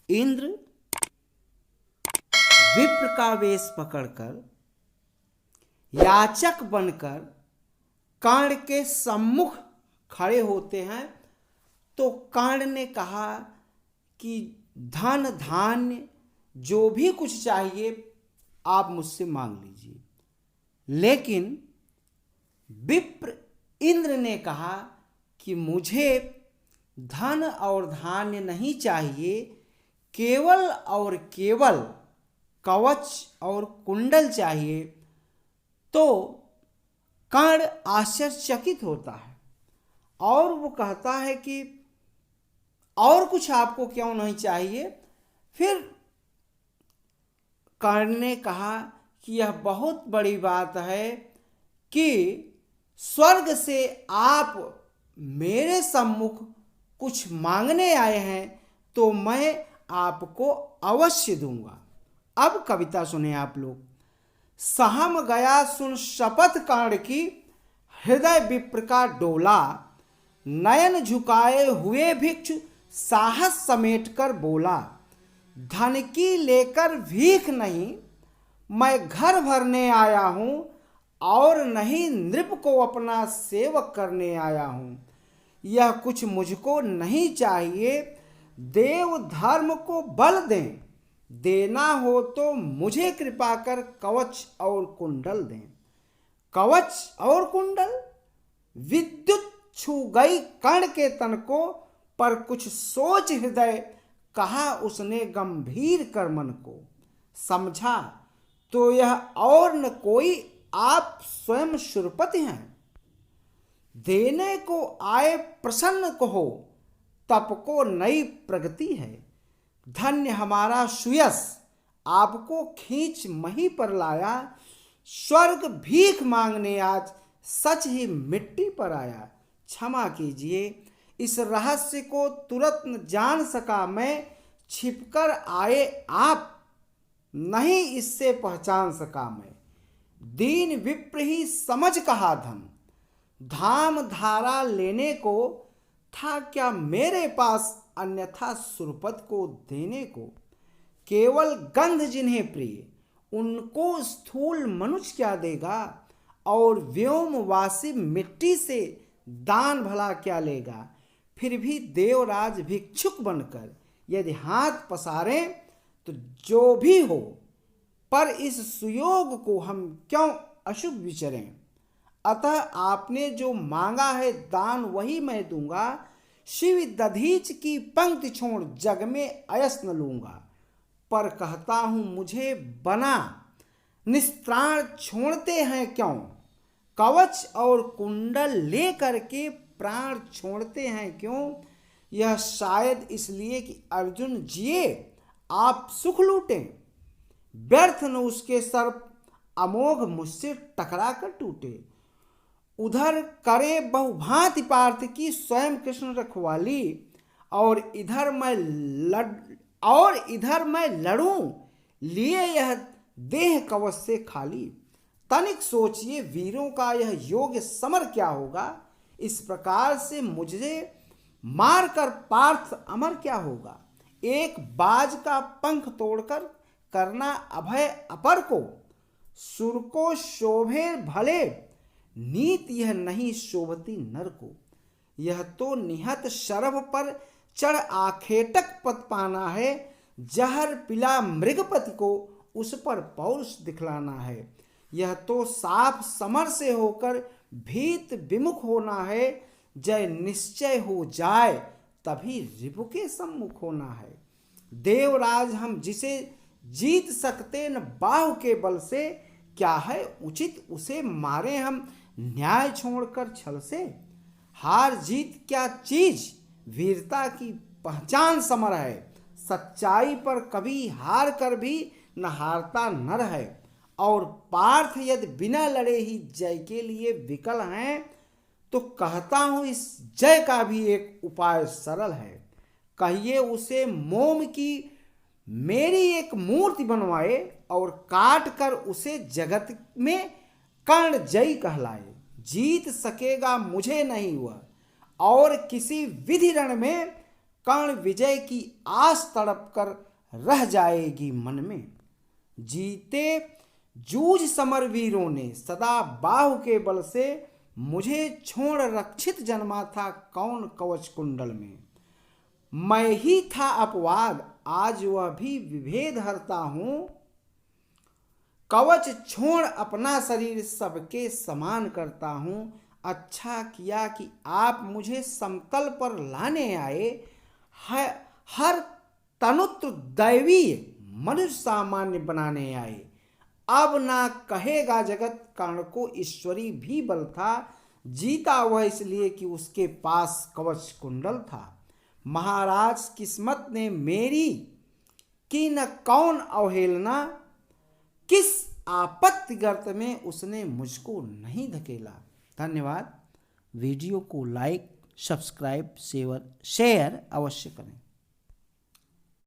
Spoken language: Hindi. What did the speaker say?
इंद्र विप्र का वेश पकड़कर याचक बनकर कर्ण के सम्मुख खड़े होते हैं। तो कर्ण ने कहा कि धन धान्य जो भी कुछ चाहिए आप मुझसे मांग लीजिए। लेकिन विप्र इंद्र ने कहा कि मुझे धन और धान्य नहीं चाहिए, केवल और केवल कवच और कुंडल चाहिए। तो कर्ण आश्चर्यचकित होता है और वो कहता है कि और कुछ आपको क्यों नहीं चाहिए। फिर कर्ण ने कहा कि यह बहुत बड़ी बात है कि स्वर्ग से आप मेरे सम्मुख कुछ मांगने आए हैं, तो मैं आपको अवश्य दूंगा। अब कविता सुने आप लोग। सहम गया सुन शपथ कर्ण की, हृदय विप्र का डोला। नयन झुकाए हुए भिक्षु साहस समेट कर बोला, धन की लेकर भीख नहीं, मैं घर भरने आया हूं, और नहीं नृप को अपना सेवक करने आया हूं। यह कुछ मुझको नहीं चाहिए, देव धर्म को बल दें, देना हो तो मुझे कृपा कर कवच और कुंडल दें। कवच और कुंडल। विद्युत छू गई कर्ण के तन को, पर कुछ सोच हृदय कहा उसने गंभीर कर मन को। समझा तो यह और न कोई आप स्वयं शुरपति हैं, देने को आए प्रसन्न कहो, तप को नई प्रगति है। धन्य हमारा सुयस आपको खींच मही पर लाया, स्वर्ग भीख मांगने आज सच ही मिट्टी पर आया। क्षमा कीजिए इस रहस्य को तुरंत न जान सका मैं, छिपकर आए आप नहीं इससे पहचान सका मैं। दीन विप्र ही समझ कहा धन, धाम धारा लेने को, था क्या मेरे पास अन्यथा सुरपत को देने को। केवल गंध जिन्हें प्रिय, उनको स्थूल मनुष्य क्या देगा, और व्योमवासी मिट्टी से दान भला क्या लेगा। फिर भी देवराज भिक्षुक बनकर यदि हाथ पसारें तो जो भी हो, पर इस सुयोग को हम क्यों अशुभ विचरें। अतः आपने जो मांगा है दान वही मैं दूंगा, शिव दधीच की पंक्ति छोड़ जग में अयस न लूंगा। पर कहता हूं मुझे बना निस्त्राण छोड़ते हैं क्यों, कवच और कुंडल ले करके प्राण छोड़ते हैं क्यों। यह शायद इसलिए कि अर्जुन जिए आप सुख लूटें, व्यर्थ न उसके सर्प अमोघ मुझसे टकरा कर टूटे। उधर करे बहुभांति पार्थ की स्वयं कृष्ण रखवाली, और इधर मैं लड़ूं लिए यह देह कवच से खाली। तनिक सोचिए वीरों का यह योग्य समर क्या होगा, इस प्रकार से मुझे मारकर पार्थ अमर क्या होगा। एक बाज का पंख तोड़कर करना अभय अपर को, सुर को शोभे भले नीत यह नहीं शोभती नर को। यह तो निहत शरभ पर चढ़ आखेटक पद पाना है, जहर पिला मृगपति को उस पर पौरुष दिखलाना है। यह तो साफ समर से होकर भीत विमुख होना है, जय निश्चय हो जाए तभी रिपु के सम्मुख होना है। देवराज हम जिसे जीत सकते न बाहु के बल से, क्या है उचित उसे मारे हम न्याय छोड़कर छल से। हार जीत क्या चीज, वीरता की पहचान समर है, सच्चाई पर कभी हार कर भी न हारता नर है। और पार्थ यदि बिना लड़े ही जय के लिए विकल हैं, तो कहता हूं इस जय का भी एक उपाय सरल है। कहिए उसे मोम की मेरी एक मूर्ति बनवाए, और काट कर उसे जगत में कर्ण जयी कहलाए। जीत सकेगा मुझे नहीं वह, और किसी विधि रण में कर्ण विजय की आस तड़प कर रह जाएगी मन में। जीते जूझ समर वीरों ने सदा बाहु के बल से, मुझे छोड़ रक्षित जन्मा था कौन कवच कुंडल में। मैं ही था अपवाद आज वह भी विभेद हरता हूं, कवच छोड़ अपना शरीर सबके समान करता हूं। अच्छा किया कि आप मुझे समतल पर लाने आए, हर तनुत्र दैवी मनुष्य सामान्य बनाने आए। अब ना कहेगा जगत कर्ण को ईश्वरी भी बल था, जीता वह इसलिए कि उसके पास कवच कुंडल था। महाराज किस्मत ने मेरी की न कौन अवहेलना, किस आपत्ति गर्त में उसने मुझको नहीं धकेला। धन्यवाद। वीडियो को लाइक, सब्सक्राइब, शेयर अवश्य करें।